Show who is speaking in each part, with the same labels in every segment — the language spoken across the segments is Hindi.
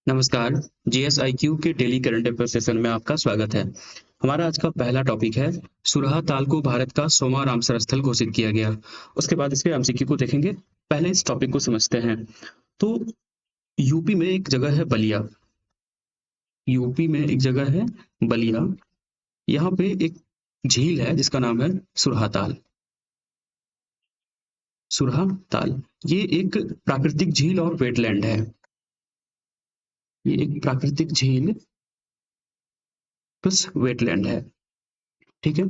Speaker 1: नमस्कार। जीएसआईक्यू के डेली करंट अफेयर सेशन में आपका स्वागत है। हमारा आज का पहला टॉपिक है सुरहा ताल को भारत का 100वां रामसर स्थल घोषित किया गया। उसके बाद इसके एमसीक्यू को देखेंगे। पहले इस टॉपिक को समझते हैं। तो यूपी में एक जगह है बलिया। यूपी में एक जगह है बलिया। यहाँ पे एक झील है जिसका नाम है सुरहा ताल। सुरहा ताल ये एक प्राकृतिक झील और वेटलैंड है। ये एक प्राकृतिक झील प्लस वेटलैंड है। ठीक है।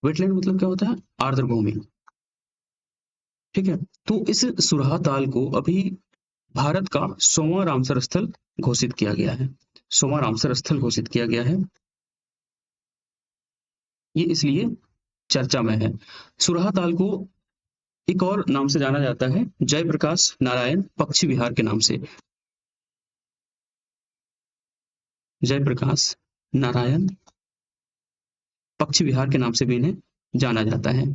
Speaker 1: वेटलैंड मतलब क्या होता है? आर्द्र भूमि। ठीक है। तो इस सुरहा ताल को अभी भारत का 100वां रामसर स्थल घोषित किया गया है। 100वां रामसर स्थल घोषित किया गया है। ये इसलिए चर्चा में है। सुरहा ताल को एक और नाम से जाना जाता है, जयप्रकाश नारायण पक्षी विहार के नाम से। जयप्रकाश नारायण पक्षी विहार के नाम से भी इन्हें जाना जाता है।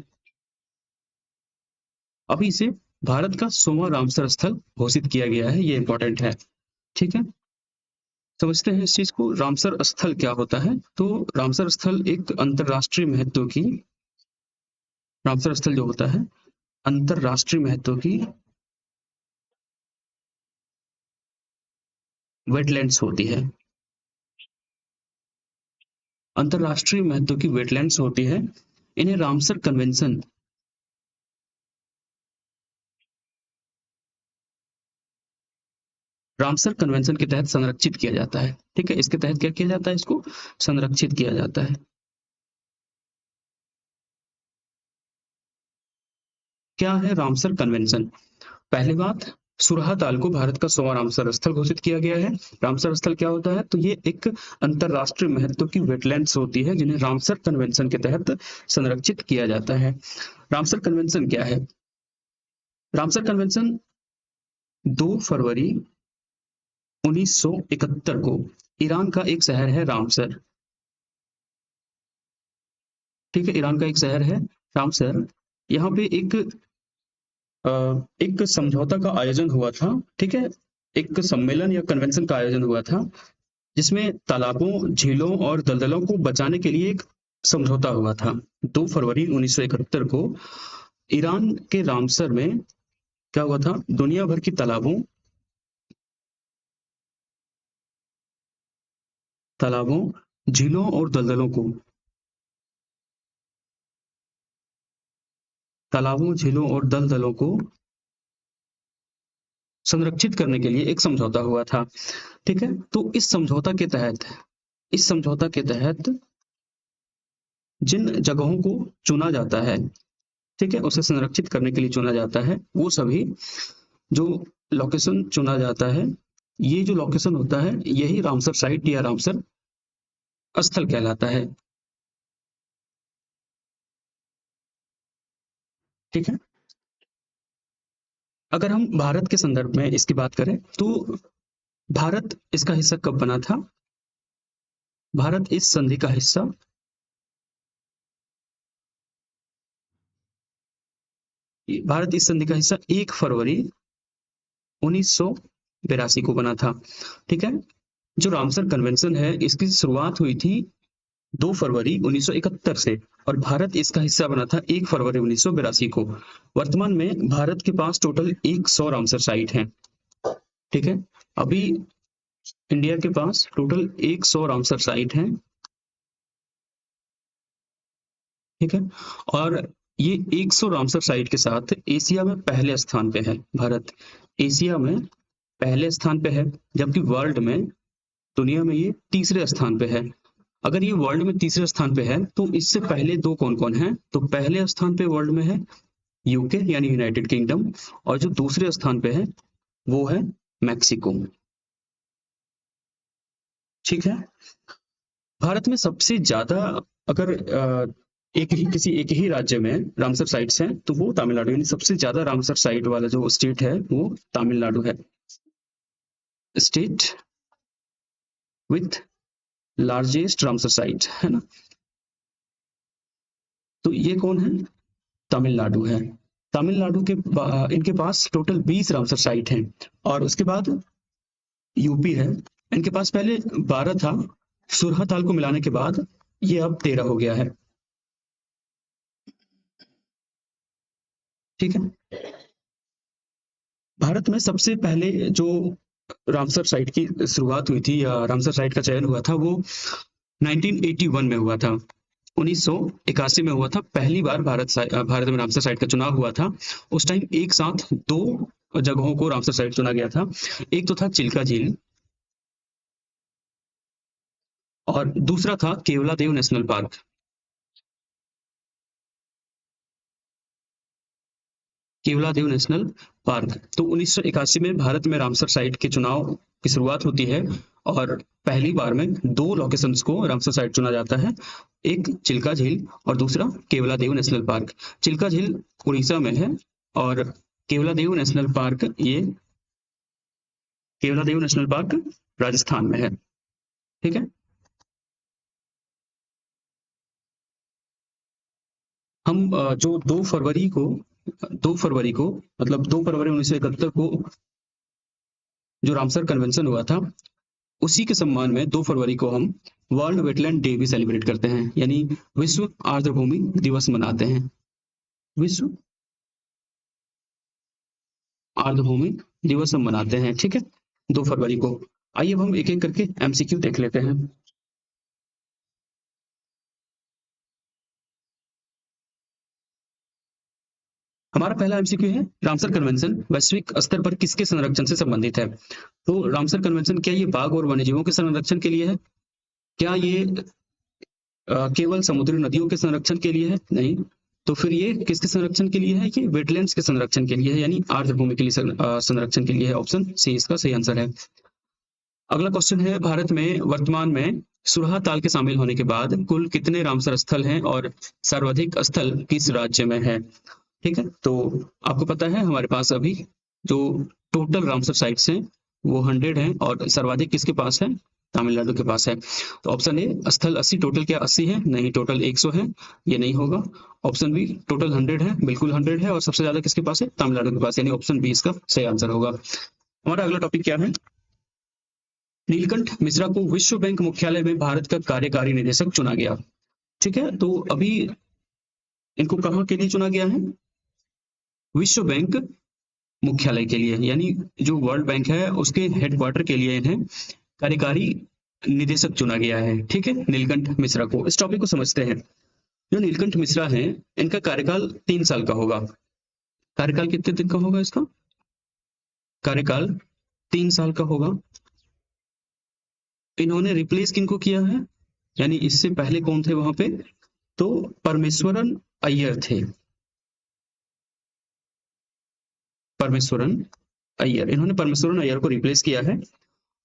Speaker 1: अभी इसे भारत का 100वां रामसर स्थल घोषित किया गया है। ये इंपॉर्टेंट है। ठीक है। समझते हैं इस चीज को। रामसर स्थल क्या होता है? तो रामसर स्थल एक अंतरराष्ट्रीय महत्व की, रामसर स्थल जो होता है अंतरराष्ट्रीय महत्व की वेटलैंड्स होती है। अंतरराष्ट्रीय महत्व की वेटलैंड्स होती है। इन्हें रामसर कन्वेंशन, रामसर कन्वेंशन के तहत संरक्षित किया जाता है। ठीक है। इसके तहत क्या किया जाता है? इसको संरक्षित किया जाता है। क्या है रामसर कन्वेंशन? पहली बात, सुरहा ताल को भारत का 100वां रामसर स्थल घोषित किया गया है। रामसर स्थल क्या होता है? तो ये एक अंतरराष्ट्रीय महत्व की वेटलैंड्स होती है जिन्हें रामसर कन्वेंशन के तहत संरक्षित किया जाता है। रामसर कन्वेंशन क्या है? रामसर कन्वेंशन 2 फरवरी 1971 को ईरान का एक शहर है रामसर। ठीक है। ईरान का एक शहर है रामसर। यहाँ पे एक समझौता का आयोजन हुआ था। ठीक है। एक सम्मेलन या कन्वेंशन का आयोजन हुआ था जिसमें तालाबों, झीलों और दलदलों को बचाने के लिए एक समझौता हुआ था। 2 फरवरी 1971 को ईरान के रामसर में क्या हुआ था? दुनिया भर की तालाबों, झीलों और दलदलों को, तालाबों, झीलों और दलदलों को संरक्षित करने के लिए एक समझौता हुआ था। ठीक है। तो इस समझौता के तहत जिन जगहों को चुना जाता है, ठीक है, उसे संरक्षित करने के लिए चुना जाता है, वो सभी जो लोकेशन चुना जाता है, ये जो लोकेशन होता है यही रामसर साइट या रामसर स्थल कहलाता है। ठीक है। अगर हम भारत के संदर्भ में इसकी बात करें तो भारत इसका हिस्सा कब बना था? भारत इस संधि का हिस्सा भारत इस संधि का हिस्सा 1 फरवरी 1982 को बना था। ठीक है। जो रामसर कन्वेंशन है इसकी शुरुआत हुई थी 2 फरवरी 1971 से और भारत इसका हिस्सा बना था 1 फरवरी 1982 को। वर्तमान में भारत के पास टोटल 100 रामसर साइट हैं। ठीक है। अभी इंडिया के पास टोटल 100 रामसर साइट हैं। ठीक है। और ये 100 रामसर साइट के साथ एशिया में पहले स्थान पे है भारत। एशिया में पहले स्थान पे है, जबकि वर्ल्ड में, दुनिया में ये तीसरे स्थान पे है। अगर ये वर्ल्ड में तीसरे स्थान पे है तो इससे पहले दो कौन कौन है? तो पहले स्थान पे वर्ल्ड में है यूके यानी यूनाइटेड किंगडम, और जो दूसरे स्थान पे है वो है मैक्सिको। ठीक है। भारत में सबसे ज्यादा, अगर एक ही राज्य में रामसर साइट्स हैं तो वो तमिलनाडु, यानी सबसे ज्यादा रामसर साइट वाला जो स्टेट है वो तमिलनाडु है। State with largest Ramsar site है ना। तो ये कौन है? तमिलनाडु है। तमिलनाडु के इनके पास टोटल 20 रामसर साइट हैं। और उसके बाद यूपी है। इनके पास पहले 12 था, सुरहा ताल को मिलाने के बाद ये अब 13 हो गया है। ठीक है। भारत में सबसे पहले जो रामसर साइट की शुरुआत हुई थी या रामसर साइट का चयन हुआ था वो 1981 में हुआ था। 1981 में हुआ था पहली बार भारत में रामसर साइट का चुनाव हुआ था। उस टाइम एक साथ दो जगहों को रामसर साइट चुना गया था। एक तो था चिल्का झील और दूसरा था Keoladeo national park. Keoladeo national park. तो 1981 में भारत में रामसर साइट के चुनाव की शुरुआत होती है और पहली बार में दो लोकेशंस को रामसर साइट चुना जाता है, एक चिल्का झील और दूसरा केवलादेव नेशनल पार्क। चिल्का झील उड़ीसा में है और Keoladeo national park Keoladeo national park Rajasthan में है। ठीक है। हम जो 2 फरवरी को मतलब 2 फरवरी 1971 को जो रामसर कन्वेंशन हुआ था उसी के सम्मान में 2 फरवरी को हम वर्ल्ड वेटलैंड डे भी सेलिब्रेट करते हैं, यानी विश्व आर्द्रभूमि दिवस मनाते हैं। विश्व आर्द्रभूमि दिवस हम मनाते हैं। ठीक है, 2 फरवरी को। आइए अब हम एक एक करके एमसीक्यू देख लेते हैं। हमारा पहला एमसीक्यू है, रामसर कन्वेंशन वैश्विक स्तर पर किसके संरक्षण से संबंधित है? तो रामसर कन्वेंशन क्या ये बाघ और वन्यजीवों के संरक्षण के लिए है? क्या ये केवल समुद्री नदियों के संरक्षण के लिए है? नहीं। तो फिर ये किसके संरक्षण के लिए है? ये वेटलैंड्स के संरक्षण के लिए है, यानी आर्द्रभूमि के लिए संरक्षण के लिए है। ऑप्शन सी इसका सही आंसर है। अगला क्वेश्चन है, भारत में वर्तमान में सुरहा ताल के शामिल होने के बाद कुल कितने रामसर स्थल हैं और सर्वाधिक स्थल किस राज्य में है? ठीक है, तो आपको पता है हमारे पास अभी जो टोटल रामसर साइट्स हैं वो 100 हैं और सर्वाधिक किसके पास है? तमिलनाडु के पास है। तो ऑप्शन ए स्थल 80, टोटल क्या 80 है? नहीं, टोटल 100 है, ये नहीं होगा। ऑप्शन बी टोटल 100 है, बिल्कुल 100 है और सबसे ज्यादा किसके पास है? तमिलनाडु के पास, यानी ऑप्शन बी इसका सही आंसर होगा। हमारा अगला टॉपिक क्या है? नीलकंठ मिश्रा को विश्व बैंक मुख्यालय में भारत का कार्यकारी निदेशक चुना गया। ठीक है, तो अभी इनको कहाँ के लिए चुना गया है? विश्व बैंक मुख्यालय के लिए, यानी जो वर्ल्ड बैंक है उसके हेडक्वार्टर के लिए इन्हें कार्यकारी निदेशक चुना गया है। ठीक है, नीलकंठ मिश्रा को। इस टॉपिक को समझते हैं। जो नीलकंठ मिश्रा है इनका कार्यकाल 3 साल का होगा। कार्यकाल कितने दिन का होगा इसका? कार्यकाल 3 साल का होगा। इन्होंने रिप्लेस किनको किया है, यानी इससे पहले कौन थे वहां पे? तो परमेश्वरन अय्यर थे। परमेश्वरन अय्यर, इन्होंने परमेश्वरन अय्यर को रिप्लेस किया है।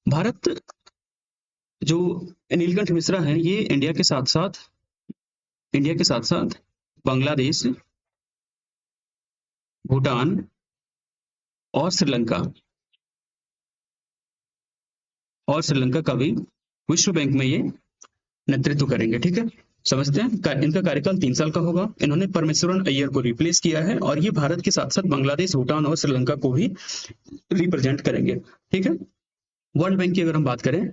Speaker 1: भारत जो नीलकंठ मिश्रा है ये इंडिया के साथ साथ बांग्लादेश, भूटान और श्रीलंका का भी विश्व बैंक में ये नेतृत्व करेंगे। ठीक है, समझते हैं। इनका कार्यकाल 3 साल का होगा। इन्होंने परमेश्वरन अय्यर को रिप्लेस किया है और ये भारत के साथ साथ बांग्लादेश, भूटान और श्रीलंका को भी रिप्रेजेंट करेंगे। ठीक है। वर्ल्ड बैंक की अगर हम बात करें,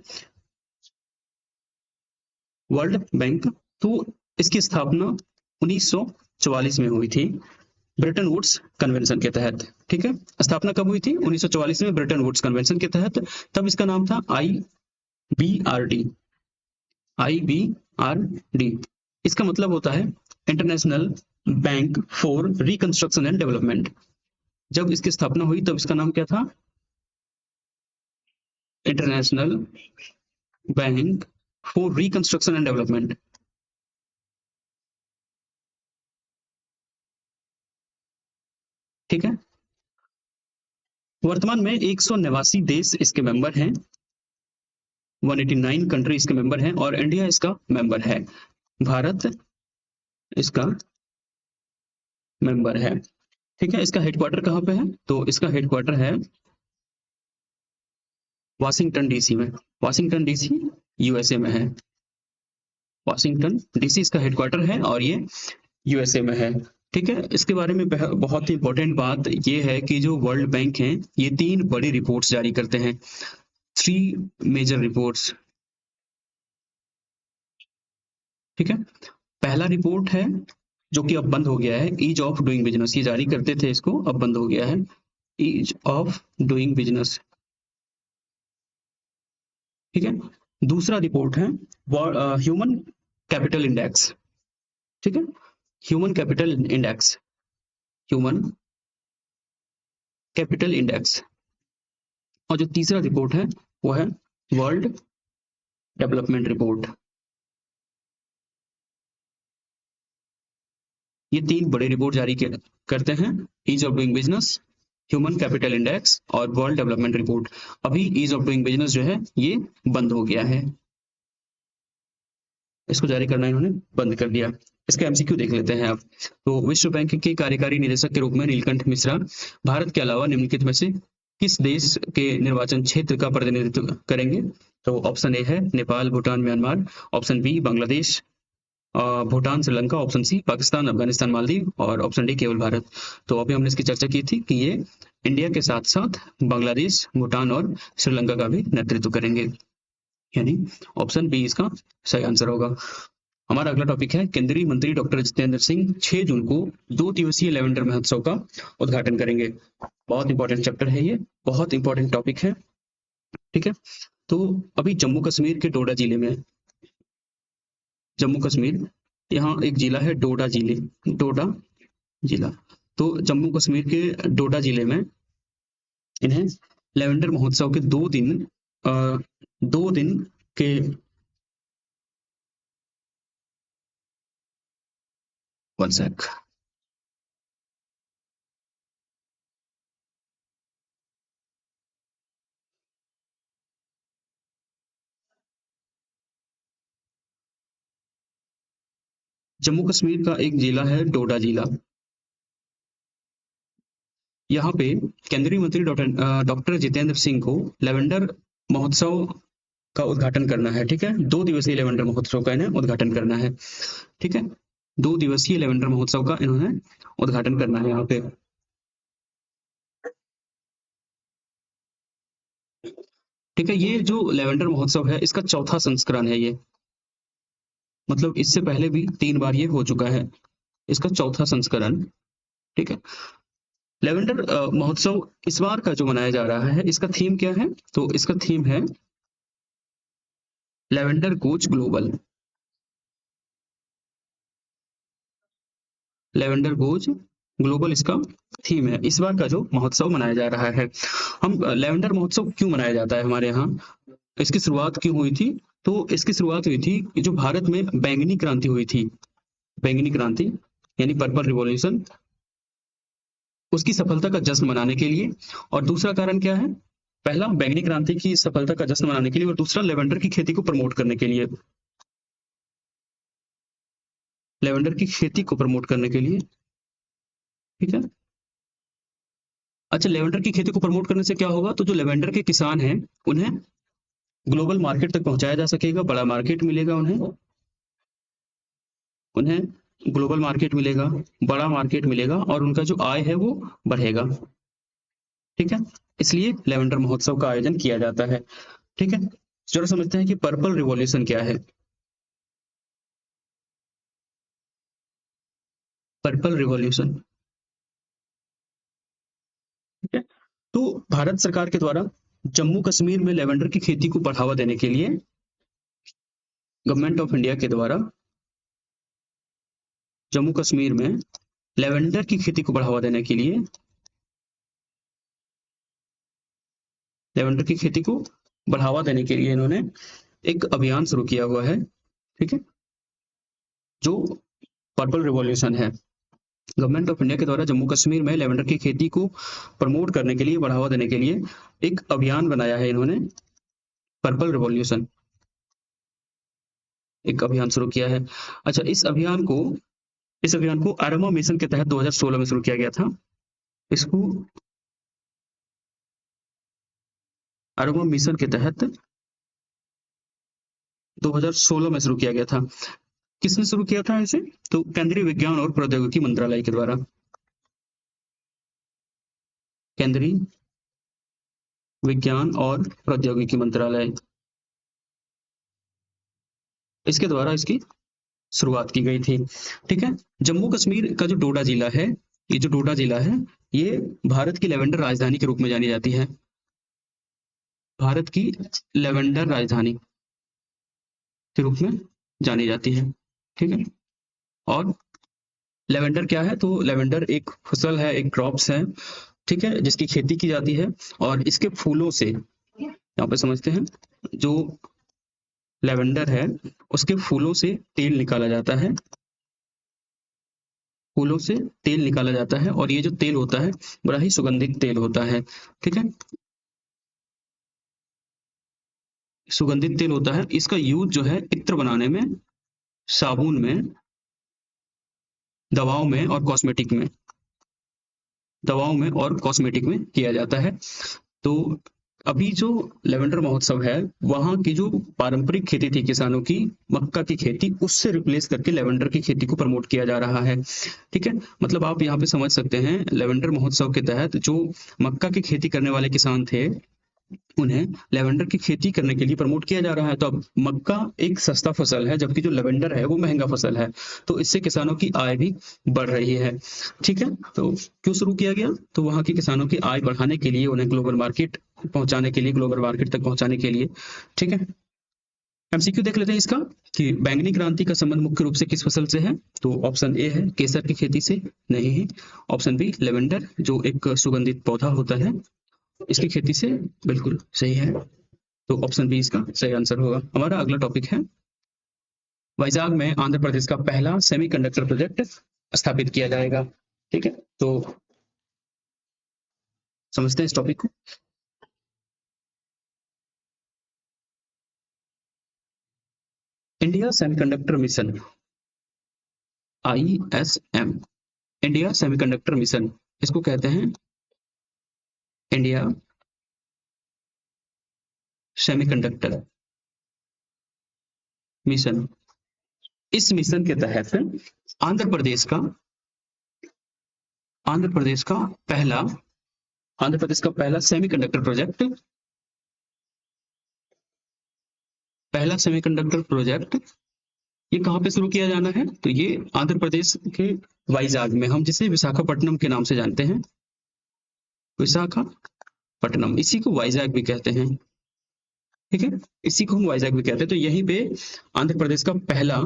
Speaker 1: वर्ल्ड बैंक, तो इसकी स्थापना 1944 में हुई थी ब्रेटन वुड्स कन्वेंशन के तहत। ठीक है, स्थापना कब हुई थी? 1944 में ब्रेटन वुड्स कन्वेंशन के तहत। तब इसका नाम था IBRD। IBRD इसका मतलब होता है international bank for reconstruction and development. जब इसकी स्थापना हुई तब इसका नाम क्या था? International bank for reconstruction and development. ठीक है, वर्तमान में 189 देश इसके मेंबर हैं, 189 कंट्री इसके मेंबर हैं और इंडिया इसका मेंबर है। भारत इसका मेंबर है। ठीक है, इसका हेडक्वार्टर कहाँ पे है? तो इसका हेडक्वार्टर है वाशिंगटन डीसी में। वाशिंगटन डीसी यूएसए में है। वाशिंगटन डीसी इसका हेडक्वार्टर है और ये यूएसए में है। ठीक है, इसके बारे में बहुत ही इंपॉर्टेंट बात ये है कि जो वर्ल्ड बैंक है ये 3 बड़ी रिपोर्ट्स जारी करते हैं। Three major reports. ठीक है, पहला रिपोर्ट है जो कि अब बंद हो गया है, ईज ऑफ डूइंग बिजनेस। ये जारी करते थे इसको, अब बंद हो गया है, ईज ऑफ डूइंग बिजनेस। ठीक है, दूसरा रिपोर्ट है ह्यूमन कैपिटल इंडेक्स। ठीक है, human capital index, human capital index. और जो तीसरा रिपोर्ट है वो है वर्ल्ड डेवलपमेंट रिपोर्ट। ये तीन बड़े रिपोर्ट जारी करते हैं, ease of doing business, human capital index और वर्ल्ड डेवलपमेंट रिपोर्ट। अभी ईज ऑफ डूइंग बिजनेस जो है ये बंद हो गया है, इसको जारी करना इन्होंने बंद कर दिया। इसके एमसीक्यू देख लेते हैं अब। तो विश्व बैंक के कार्यकारी निदेशक के रूप में नीलकंठ मिश्रा भारत के अलावा निम्नलिखित में से किस देश के निर्वाचन क्षेत्र का प्रतिनिधित्व करेंगे? तो ऑप्शन ए है Nepal, Bhutan, Myanmar. Option B Bangladesh, Bhutan, Sri Lanka. Option C Pakistan, Afghanistan, Maldives. और ऑप्शन डी केवल भारत। तो अभी हमने इसकी चर्चा की थी कि ये इंडिया के साथ साथ बांग्लादेश, भूटान और श्रीलंका का भी नेतृत्व करेंगे, यानी ऑप्शन बी इसका सही आंसर होगा। हमारा अगला टॉपिक है केंद्रीय मंत्री डॉक्टर जितेंद्र सिंह 6 जून को 2 दिवसीय लेवेंडर महोत्सव का उद्घाटन करेंगे। बहुत इंपॉर्टेंट चैप्टर है ये, बहुत इंपॉर्टेंट टॉपिक है। ठीक है, तो अभी जम्मू कश्मीर के डोडा जिले में, जम्मू कश्मीर, यहाँ एक जिला है डोडा जिले, डोडा जिला। तो जम्मू कश्मीर के डोडा जिले में इन्हें लेवेंडर महोत्सव के 2 दिन के वन सेक जम्मू कश्मीर का एक जिला है डोडा जिला। यहाँ पे केंद्रीय मंत्री डॉक्टर जितेंद्र सिंह को लेवेंडर महोत्सव का उद्घाटन करना है। ठीक है, 2 दिवसीय लेवेंडर महोत्सव का इन्हें उद्घाटन करना है। ठीक है, 2 दिवसीय लेवेंडर महोत्सव का इन्होंने उद्घाटन करना है यहाँ पे। ठीक है, ये जो लेवेंडर महोत्सव है इसका चौथा संस्करण है ये, मतलब इससे पहले भी 3 बार ये हो चुका है, इसका चौथा संस्करण। ठीक है, लेवेंडर महोत्सव इस बार का जो मनाया जा रहा है इसका थीम क्या है? तो इसका थीम है lavender goes global, lavender goes global इसका थीम है, इस बार का जो महोत्सव मनाया जा रहा है। हम लेवेंडर महोत्सव क्यों मनाया जाता है हमारे यहाँ, इसकी शुरुआत क्यों हुई थी? तो इसकी शुरुआत हुई थी कि जो भारत में बैंगनी क्रांति हुई थी, बैंगनी क्रांति यानी पर्पल रिवॉल्यूशन, उसकी सफलता का जश्न मनाने के लिए। और दूसरा कारण क्या है? पहला बैंगनी क्रांति की सफलता का जश्न मनाने के लिए, और दूसरा लेवेंडर की खेती को प्रमोट करने के लिए, लेवेंडर की खेती को प्रमोट करने के लिए। ठीक है, अच्छा, लेवेंडर की खेती को प्रमोट करने से क्या होगा? तो जो लेवेंडर के किसान हैं उन्हें ग्लोबल मार्केट तक पहुंचाया जा सकेगा, बड़ा मार्केट मिलेगा उन्हें, उन्हें ग्लोबल मार्केट मिलेगा, बड़ा मार्केट मिलेगा और उनका जो आय है वो बढ़ेगा। ठीक है, इसलिए लेवेंडर महोत्सव का आयोजन किया जाता है। ठीक है, जरा समझते हैं कि पर्पल रिवॉल्यूशन क्या है। पर्पल रिवॉल्यूशन, ठीक है, तो भारत सरकार के द्वारा जम्मू कश्मीर में लेवेंडर की खेती को बढ़ावा देने के लिए, गवर्नमेंट ऑफ इंडिया के द्वारा जम्मू कश्मीर में लेवेंडर की खेती को बढ़ावा देने के लिए, लेवेंडर की खेती को बढ़ावा देने के लिए इन्होंने एक अभियान शुरू किया हुआ है। ठीक है, जो पर्पल रिवॉल्यूशन है, गवर्नमेंट ऑफ इंडिया के द्वारा जम्मू कश्मीर में लेवेंडर की खेती को प्रमोट करने के लिए, बढ़ावा देने के लिए एक अभियान बनाया है इन्होंने, पर्पल रिवॉल्यूशन, एक अभियान शुरू किया है। अच्छा, इस अभियान को आरमा मिशन के तहत 2016 में शुरू किया गया था। इसको आरमा मिशन के तहत 2016 में शुरू किया गया था। किसने शुरू किया था इसे? तो केंद्रीय विज्ञान और प्रौद्योगिकी मंत्रालय के द्वारा, केंद्रीय विज्ञान और प्रौद्योगिकी मंत्रालय, इसके द्वारा इसकी शुरुआत की गई थी। ठीक है। जम्मू कश्मीर का जो डोडा जिला है, ये जो डोडा जिला है, ये भारत की लेवेंडर राजधानी के रूप में जानी जाती है। भारत की लेवेंडर राजधानी के रूप में जानी जाती है। ठीक है। और लेवेंडर क्या है? तो लेवेंडर एक फसल है, एक क्रॉप्स है, ठीक है, जिसकी खेती की जाती है और इसके फूलों से, यहाँ पे समझते हैं, जो लेवेंडर है उसके फूलों से तेल निकाला जाता है, फूलों से तेल निकाला जाता है और ये जो तेल होता है बड़ा ही सुगंधित तेल होता है। ठीक है। सुगंधित तेल होता है। इसका यूज जो है इत्र बनाने में, साबुन में, दवाओं में और कॉस्मेटिक में, दवाओं में और कॉस्मेटिक में किया जाता है। तो अभी जो लेवेंडर महोत्सव है, वहाँ की जो पारंपरिक खेती थी किसानों की, मक्का की खेती, उससे रिप्लेस करके लेवेंडर की खेती को प्रमोट किया जा रहा है। ठीक है। मतलब आप यहाँ पे समझ सकते हैं, लेवेंडर महोत्सव के तहत जो मक्का की खेती करने वाले किसान थे, उन्हें लेवेंडर की खेती करने के लिए प्रमोट किया जा रहा है। तो अब मक्का एक सस्ता फसल है, जबकि जो लेवेंडर है वो महंगा फसल है, तो इससे किसानों की आय भी बढ़ रही है। ठीक है। तो क्यों शुरू किया गया? तो वहां के किसानों की आय बढ़ाने के लिए, उन्हें ग्लोबल मार्केट पहुंचाने के लिए, ग्लोबल मार्केट तक पहुंचाने के लिए। ठीक है। एमसीक्यू देख लेते हैं इसका, कि बैंगनी क्रांति का संबंध मुख्य रूप से किस फसल से है? तो ऑप्शन ए है केसर की खेती से, नहीं है। ऑप्शन बी लेवेंडर, जो एक सुगंधित पौधा होता है, इसकी खेती से, बिल्कुल सही है। तो ऑप्शन बी इसका सही आंसर होगा। हमारा अगला टॉपिक है, वाइजाग में आंध्र प्रदेश का पहला सेमीकंडक्टर प्रोजेक्ट स्थापित किया जाएगा। ठीक है। तो समझते हैं इस टॉपिक को। India semiconductor mission, ISM, India semiconductor mission, इसको कहते हैं इंडिया सेमीकंडक्टर मिशन। इस मिशन के तहत आंध्र प्रदेश का आंध्र प्रदेश का पहला आंध्र प्रदेश का पहला सेमीकंडक्टर प्रोजेक्ट, ये कहाँ पे शुरू किया जाना है? तो ये आंध्र प्रदेश के वाइजाग में, हम जिसे विशाखापट्टनम के नाम से जानते हैं, विशाखापट्टनम, इसी को वाइजाग भी कहते हैं। ठीक है। इसी को हम वाइजाग भी कहते हैं। तो यहीं पे आंध्र प्रदेश का पहला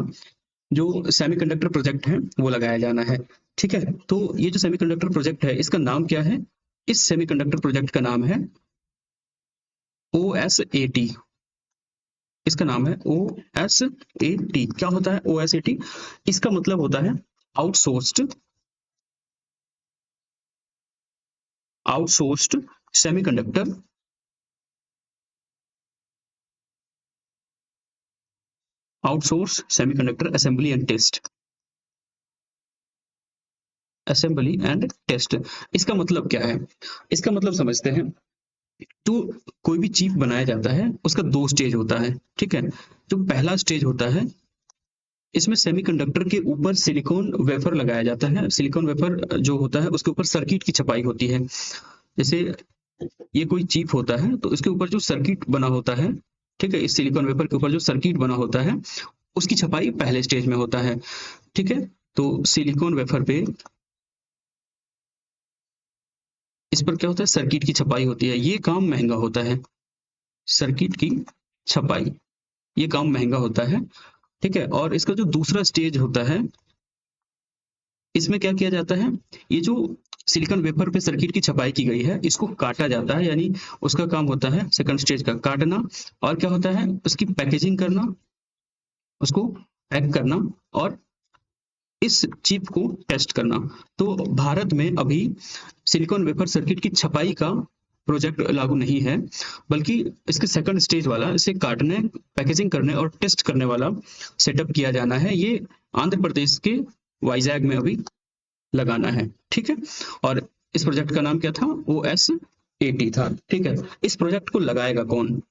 Speaker 1: जो सेमीकंडक्टर प्रोजेक्ट है वो लगाया जाना है। ठीक है। तो ये जो सेमीकंडक्टर प्रोजेक्ट है, इसका नाम क्या है? इस सेमीकंडक्टर प्रोजेक्ट का नाम है OSAT। इसका नाम है OSAT। क्या होता है OSAT? इसका मतलब होता है outsourced outsourced semiconductor outsource semiconductor assembly and test. इसका मतलब क्या है? इसका मतलब समझते हैं। तो कोई भी चिप बनाया जाता है, उसका दो स्टेज होता है। ठीक है। जो पहला स्टेज होता है, इसमें सेमीकंडक्टर के ऊपर सिलिकॉन वेफर लगाया जाता है। सिलिकॉन वेफर जो होता है उसके ऊपर सर्किट की छपाई होती है। जैसे ये कोई चिप होता है, तो इसके ऊपर जो सर्किट बना होता है, ठीक है, इस सिलिकॉन वेफर के ऊपर जो सर्किट बना होता है, उसकी छपाई पहले स्टेज में होता है। ठीक है। तो सिलिकॉन वेफर पे इस पर क्या होता है? सर्किट की छपाई होती है। ये काम महंगा होता है, सर्किट की छपाई, ये काम महंगा होता है। ठीक है। और इसका जो दूसरा स्टेज होता है, इसमें क्या किया जाता है? ये जो सिलिकॉन वेफर पे सर्किट की छपाई की गई है, इसको काटा जाता है, यानी उसका काम होता है सेकंड स्टेज का काटना। और क्या होता है? उसकी पैकेजिंग करना, उसको पैक करना और इस चिप को टेस्ट करना। तो भारत में अभी सिलिकॉन वेफर सर्किट की छपाई का प्रोजेक्ट लागू नहीं है, बल्कि इसके सेकंड स्टेज वाला, इसे काटने, पैकेजिंग करने और टेस्ट करने वाला सेटअप किया जाना है। ये आंध्र प्रदेश के वाइजैग में अभी लगाना है। ठीक है। और इस प्रोजेक्ट का नाम क्या था? OSAT था। ठीक है। इस प्रोजेक्ट को लगाएगा कौन?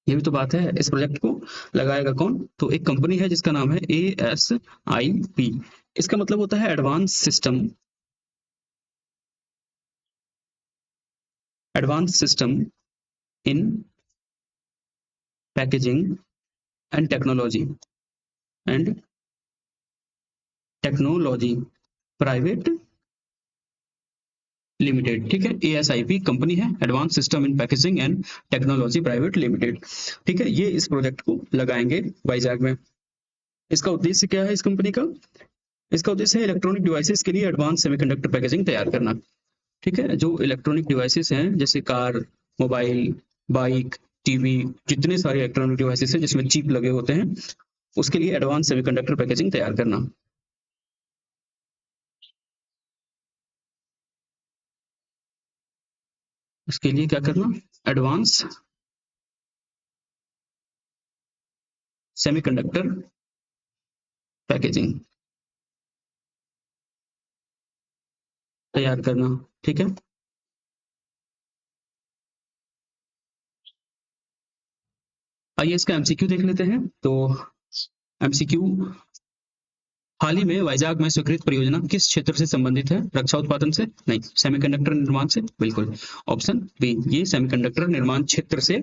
Speaker 1: ये भी तो बात है, इस प्रोजेक्ट को लगाएगा कौन? तो एक कंपनी है जिसका नाम है ASIP। इसका मतलब होता है advance system in packaging and and technology private limited. ठीक है, एएसआईपी कंपनी है, advance system in packaging and technology private limited. ठीक है, ये इस प्रोजेक्ट को लगाएंगे वाइजैक में। इसका उद्देश्य क्या है इस कंपनी का? इसका उद्देश्य है इलेक्ट्रॉनिक डिवाइसेस के लिए एडवांस सेमीकंडक्टर पैकेजिंग तैयार करना। ठीक है, जो इलेक्ट्रॉनिक डिवाइसेस हैं जैसे कार, मोबाइल, बाइक, टीवी, जितने सारे इलेक्ट्रॉनिक डिवाइसेस हैं जिसमें चिप लगे होते हैं, उसके लिए एडवांस सेमीकंडक्टर पैकेजिंग तैयार करना। इसके लिए क्या करना? एडवांस सेमीकंडक्टर पैकेजिंग तैयार करना। ठीक है, आइए इसका एमसीक्यू देख लेते हैं। तो एमसीक्यू, हाल ही में वाइजाग में स्वीकृत परियोजना किस क्षेत्र से संबंधित है? रक्षा उत्पादन से? नहीं। सेमीकंडक्टर निर्माण से? बिल्कुल, ऑप्शन बी, ये सेमीकंडक्टर निर्माण क्षेत्र से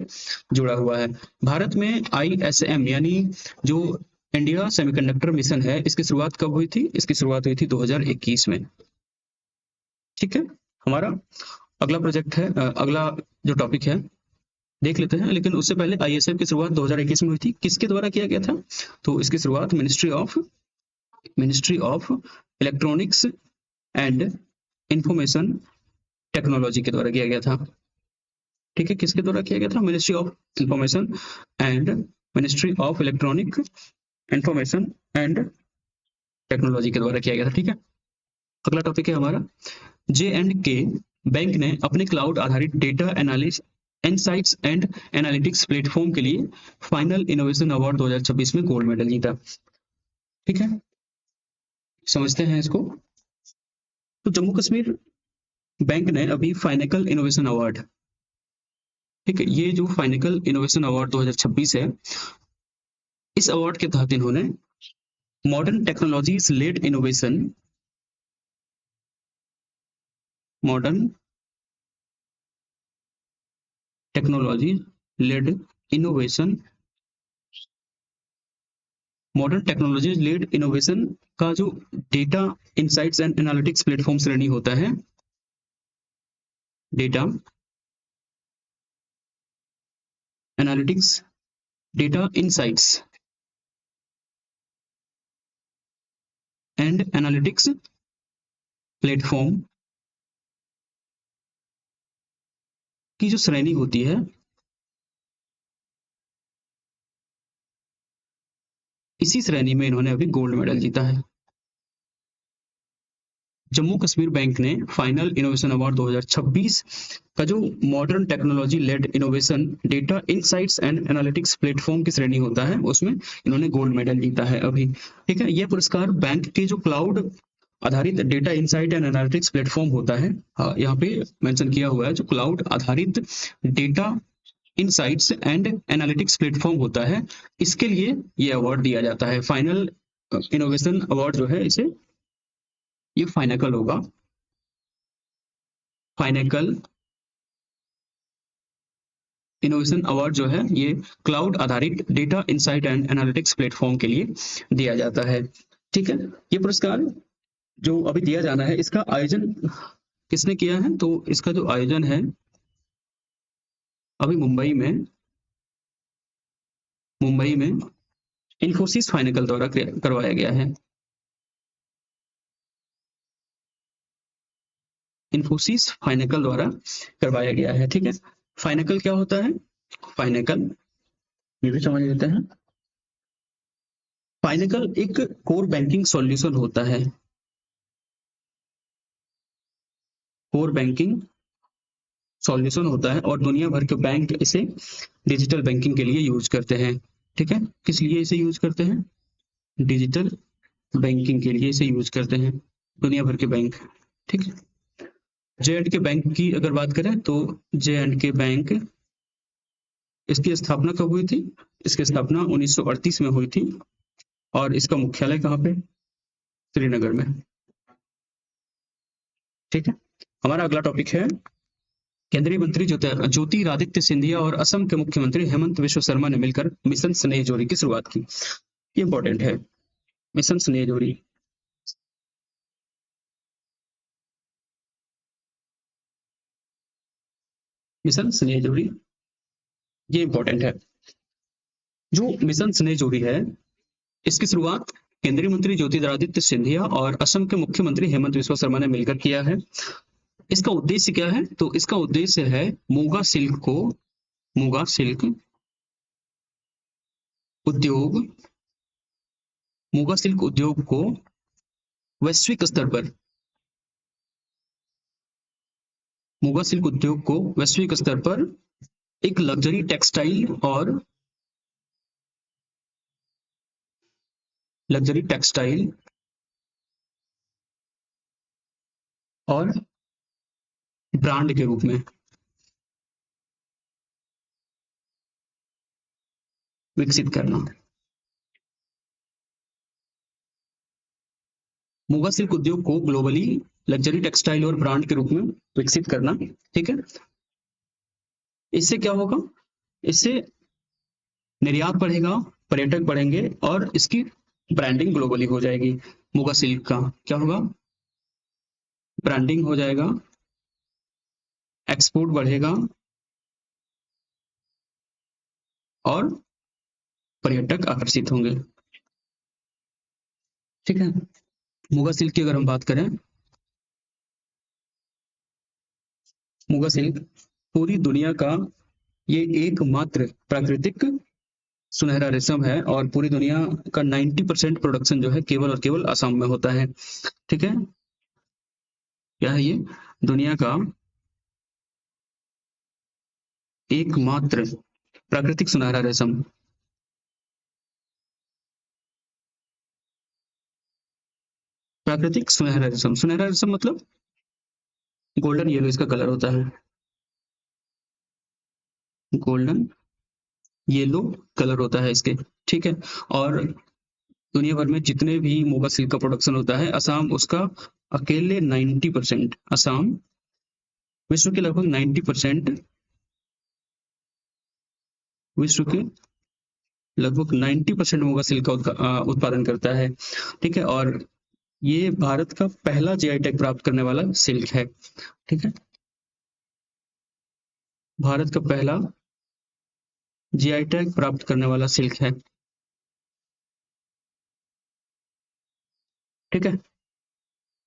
Speaker 1: जुड़ा हुआ है। भारत में आईएसएम यानी जो इंडिया सेमीकंडक्टर मिशन है, इसकी शुरुआत कब हुई थी? इसकी शुरुआत हुई थी 2021 में। ठीक है, हमारा अगला प्रोजेक्ट है, अगला जो टॉपिक है देख लेते हैं, लेकिन उससे पहले आईएसएम की शुरुआत 2021 में हुई थी। किसके द्वारा किया गया था? तो इसकी शुरुआत ministry of electronics and information technology के द्वारा किया गया था। ठीक है, किसके द्वारा किया गया था? Ministry of information and ministry of electronic information and technology के द्वारा किया गया था। ठीक है, अगला टॉपिक है हमारा, जे एंड के बैंक ने अपने क्लाउड आधारित data analysis insights and analytics platform के लिए फाइनल इनोवेशन अवार्ड 2026 में गोल्ड मेडल जीता। ठीक है, समझते हैं इसको। तो जम्मू कश्मीर बैंक ने अभी फाइनेकल इनोवेशन अवार्ड, ठीक है, ये जो फाइनेकल इनोवेशन अवार्ड 2026 है, इस अवार्ड के तहत इन्होंने modern technologies led innovation, modern technology led innovation, modern technology led innovation का जो data insights and analytics platform श्रेणी होता है, data analytics, data insights and analytics platform की जो श्रेणी होती है, इसी श्रेणी में इन्होंने अभी गोल्ड मेडल जीता है। जम्मू कश्मीर बैंक ने फाइनल इनोवेशन अवार्ड 2026 का जो modern technology led innovation data insights and analytics platform की श्रेणी होता है, उसमें इन्होंने गोल्ड मेडल जीता है अभी। ठीक है, यह पुरस्कार बैंक के जो क्लाउड आधारित data insight and analytics platform होता है, यहाँ पे मेंशन किया हुआ है, जो क्लाउड आधारित data insights and analytics platform होता है, इसके लिए ये अवार्ड दिया जाता है। फाइनल इनोवेशन अवार्ड जो है, इसे ये फाइनेकल होगा, फाइनेकल इनोवेशन अवार्ड जो है ये क्लाउड आधारित data insight and analytics platform के लिए दिया जाता है। ठीक है, ये पुरस्कार जो अभी दिया जाना है, इसका आयोजन किसने किया है? तो इसका जो आयोजन है अभी मुंबई में इन्फोसिस फाइनेकल द्वारा करवाया गया है। इन्फोसिस फाइनेकल द्वारा करवाया गया है। ठीक है, फाइनेकल क्या होता है? फाइनेकल ये भी समझ लेते हैं। फाइनेकल एक कोर बैंकिंग सॉल्यूशन होता है, कोर बैंकिंग सॉल्यूशन होता है, और दुनिया भर के बैंक इसे डिजिटल बैंकिंग के लिए यूज करते हैं। ठीक है, किस लिए इसे यूज करते हैं? डिजिटल बैंकिंग के लिए इसे यूज करते हैं दुनिया भर के बैंक। ठीक है, जे एंड के बैंक की अगर बात करें तो जे एंड के बैंक, इसकी स्थापना कब हुई थी? इसकी स्थापना 1938 में हुई थी, और इसका मुख्यालय कहाँ पे? श्रीनगर में। ठीक है, हमारा अगला टॉपिक है केंद्रीय मंत्री ज्योतिरादित्य सिंधिया और असम के मुख्यमंत्री हेमंत विश्व शर्मा ने मिलकर मिशन स्नेह जोड़ी की शुरुआत की। ये इंपॉर्टेंट है, मिशन स्नेह जोड़ी। मिशन स्नेह जोड़ी, ये इंपॉर्टेंट है। जो मिशन स्नेह जोड़ी है, इसकी शुरुआत केंद्रीय मंत्री ज्योतिरादित्य सिंधिया और असम के मुख्यमंत्री हेमंत विश्व शर्मा ने मिलकर किया है। इसका उद्देश्य क्या है? तो इसका उद्देश्य है मूंगा सिल्क उद्योग मूंगा सिल्क उद्योग को वैश्विक स्तर पर मूंगा सिल्क उद्योग को वैश्विक स्तर पर एक लग्जरी टेक्सटाइल और ब्रांड के रूप में विकसित करना। मूंगा सिल्क उद्योग को ग्लोबली लग्जरी टेक्सटाइल और ब्रांड के रूप में विकसित करना। ठीक है, इससे क्या होगा? इससे निर्यात बढ़ेगा, पर्यटक बढ़ेंगे और इसकी ब्रांडिंग ग्लोबली हो जाएगी। मूंगा सिल्क का क्या होगा? ब्रांडिंग हो जाएगा, एक्सपोर्ट बढ़ेगा और पर्यटक आकर्षित होंगे। ठीक है, मूंगा सिल्क की अगर हम बात करें, मूंगा सिल्क पूरी दुनिया का ये एकमात्र प्राकृतिक सुनहरा रेशम है और पूरी दुनिया का 90% प्रोडक्शन जो है केवल और केवल असम में होता है। ठीक है, क्या है ये? दुनिया का एकमात्र प्राकृतिक सुनहरा रेशम। प्राकृतिक सुनहरा रेशम, सुनहरा रेशम मतलब गोल्डन येलो इसका कलर होता है, गोल्डन येलो कलर होता है इसके। ठीक है, और दुनिया भर में जितने भी मूंगा सिल्क का प्रोडक्शन होता है, असम उसका अकेले 90%, असम विश्व के लगभग 90%, विश्व के लगभग 90% मूंगा सिल्क का उत्पादन करता है। ठीक है, और ये भारत का पहला जीआई टैग प्राप्त करने वाला सिल्क है। ठीक है, भारत का पहला जीआई टैग प्राप्त करने वाला सिल्क है। ठीक है,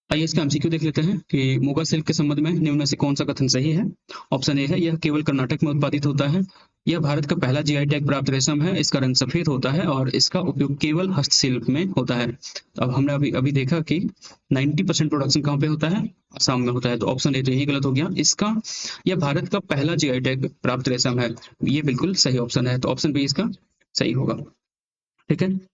Speaker 1: आइए इसका एमसीक्यू देख लेते हैं कि मूंगा सिल्क के संबंध में निम्न में से कौन सा कथन सही है। ऑप्शन ए है, यह केवल कर्नाटक में उत्पादित होता है। यह भारत का पहला जीआई टैग प्राप्त रेशम है। इसका रंग सफेद होता है और इसका उपयोग केवल हस्तशिल्प में होता है। तो अब हमने अभी अभी देखा कि 90% प्रोडक्शन कहाँ पे होता है? असम में होता है। तो ऑप्शन ए तो यही गलत हो गया। इसका यह भारत का पहला जीआई टैग प्राप्त रेशम है, ये बिल्कुल सही ऑप्शन है। तो ऑप्शन बी इसका सही होगा। ठीक है,